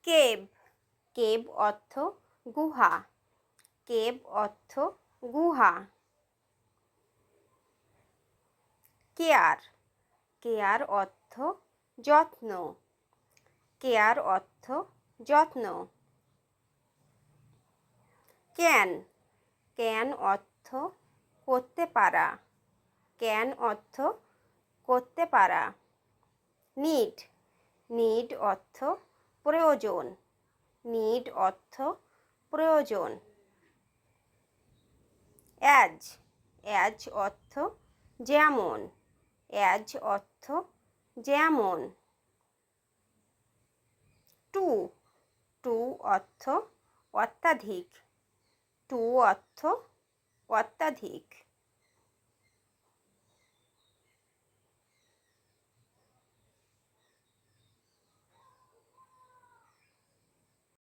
Cave, cave অর্থ গুহা, cave অর্থ গুহা। কেয়ার, কেয়ার অর্থ যত্ন, কেয়ার অর্থ যত্ন। ক্যান, ক্যান অর্থ করতে পারা, ক্যান অর্থ করতে পারা। নিড, নিড অর্থ প্রয়োজন, নিড অর্থ প্রয়োজন। অ্যাজ, অ্যাজ অর্থ যেমন, অ্যাজ অর্থ যেমন। টু, টু অর্থ অত্যাধিক, টু অর্থ অত্যাধিক।